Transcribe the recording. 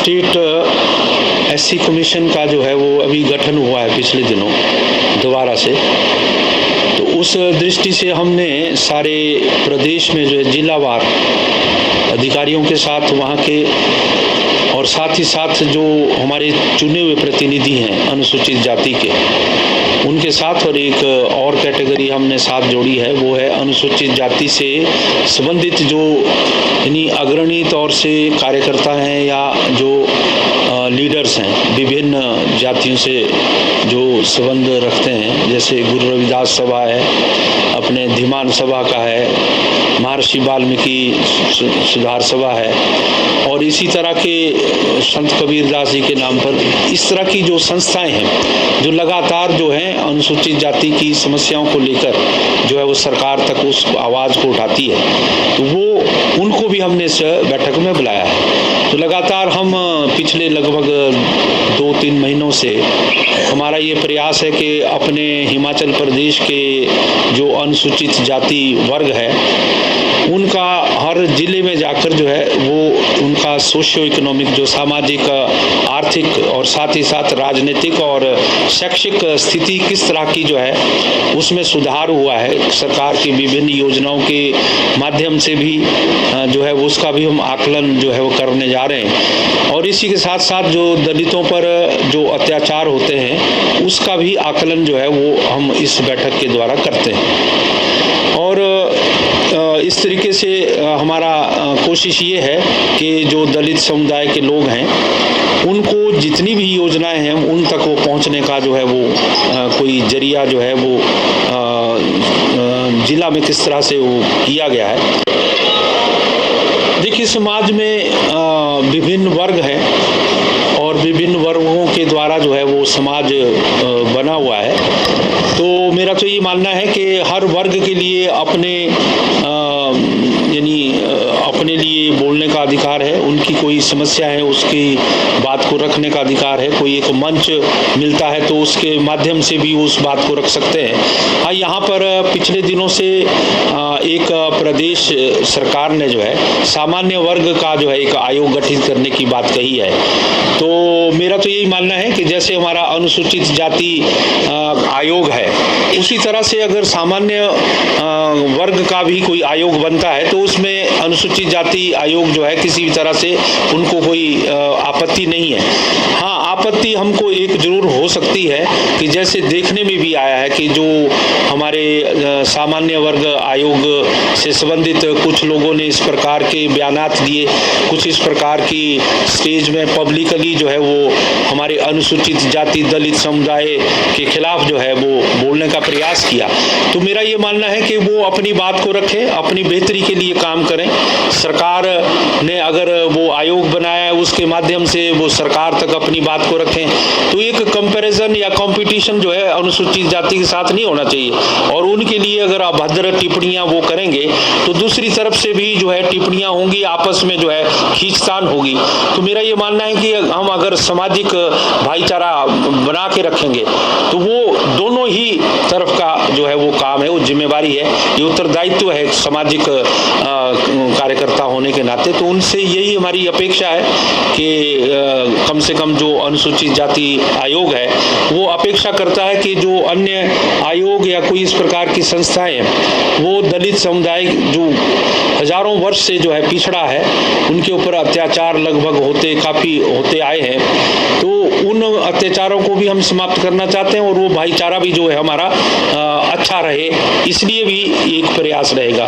State SC commission का जो है वो अभी गठन हुआ है पिछले दिनों दोबारा से। तो उस दृष्टि से हमने सारे प्रदेश में जो है जिलावार अधिकारियों के साथ वहाँ के और साथ ही साथ जो हमारे चुने हुए प्रतिनिधि हैं अनुसूचित जाति के, उनके साथ और एक और कैटेगरी हमने साथ जोड़ी है, वो है अनुसूचित जाति से संबंधित जो यानी अग्रणी तौर से कार्यकर्ता हैं या जो लीडर्स हैं विभिन्न जातियों से जो संबंध रखते हैं, जैसे गुरु रविदास सभा है, अपने धीमान सभा का है, महर्षि वाल्मीकि सुधार सभा है, और इसी तरह के संत कबीरदास जी के नाम पर इस तरह की जो संस्थाएं हैं जो लगातार जो है अनुसूचित जाति की समस्याओं को लेकर जो है वो सरकार तक उस आवाज़ को उठाती है, तो वो उनको भी हमने इस बैठक में बुलाया है। तो लगातार हम पिछले लगभग 2-3 महीनों से हमारा ये प्रयास है कि अपने हिमाचल प्रदेश के जो अनुसूचित जाति वर्ग है उनका हर जिले में जाकर जो है वो उनका सोशियो इकोनॉमिक जो सामाजिक आर्थिक और साथ ही साथ राजनीतिक और शैक्षिक स्थिति किस तरह की जो है उसमें सुधार हुआ है, सरकार की विभिन्न योजनाओं के माध्यम से भी जो है उसका भी हम आकलन जो है वो करने जा रहे हैं। और इसी के साथ साथ जो दलितों पर जो अत्याचार होते हैं उसका भी आकलन जो है वो हम इस बैठक के द्वारा करते हैं। और इस तरीके से हमारा कोशिश ये है कि जो दलित समुदाय के लोग हैं उनको जितनी भी योजनाएं हैं उन तक वो पहुंचने का जो है वो कोई जरिया जो है वो जिला में किस तरह से वो किया गया है। देखिए, समाज में विभिन्न वर्ग हैं और विभिन्न वर्गों के द्वारा जो है वो समाज बना हुआ है। तो मेरा तो ये मानना है कि हर वर्ग के लिए अपने यानी अपने लिए बोलने का अधिकार है, उनकी कोई समस्या है उसकी बात को रखने का अधिकार है, कोई एक मंच मिलता है तो उसके माध्यम से भी उस बात को रख सकते हैं। हाँ, यहाँ पर पिछले दिनों से एक प्रदेश सरकार ने जो है सामान्य वर्ग का जो है एक आयोग गठित करने की बात कही है। तो मेरा तो यही मानना है कि जैसे हमारा अनुसूचित जाति आयोग है उसी तरह से अगर सामान्य वर्ग का भी कोई आयोग बनता है तो उसमें अनुसूचित जाति आयोग जो है किसी भी तरह से उनको कोई आपत्ति नहीं है। हाँ, आपत्ति हमको एक जरूर हो सकती है कि जैसे देखने में भी आया है कि जो हमारे सामान्य वर्ग आयोग से संबंधित कुछ लोगों ने इस प्रकार के बयानात दिए, कुछ इस प्रकार की स्टेज में पब्लिकली जो है वो हमारे अनुसूचित जाति दलित समुदाय के खिलाफ जो है वो बोलने का प्रयास किया। तो मेरा ये मानना है कि वो अपनी बात को रखें, अपनी बेहतरी के लिए काम करें। सरकार ने अगर वो आयोग बनाया है उसके माध्यम से वो सरकार तक अपनी बात को रखें। तो एक कंपैरिजन या कंपटीशन जो है अनुसूचित जाति के साथ नहीं होना चाहिए, और उनके लिए अगर अभद्र टिप्पणियां वो करेंगे तो दूसरी तरफ से भी जो है टिप्पणियां होंगी, आपस में जो है खींचतान होगी। तो मेरा ये मानना है कि हम अगर सामाजिक भाईचारा बना के रखेंगे तो वो दोनों ही तरफ का जो है वो काम है, वो जिम्मेवारी है, ये उत्तरदायित्व है सामाजिक कार्यकर्ता होने के नाते। तो उनसे यही हमारी अपेक्षा है कि कम से कम जो अनुसूचित जाति आयोग है वो अपेक्षा करता है कि जो अन्य आयोग या कोई इस प्रकार की संस्थाएं वो दलित समुदाय जो हजारों वर्ष से जो है पिछड़ा है उनके ऊपर अत्याचार लगभग काफी होते आए हैं, तो उन अत्याचारों को भी हम समाप्त करना चाहते हैं और वो भाईचारा भी जो है हमारा अच्छा रहे, इसलिए भी एक प्रयास रहेगा।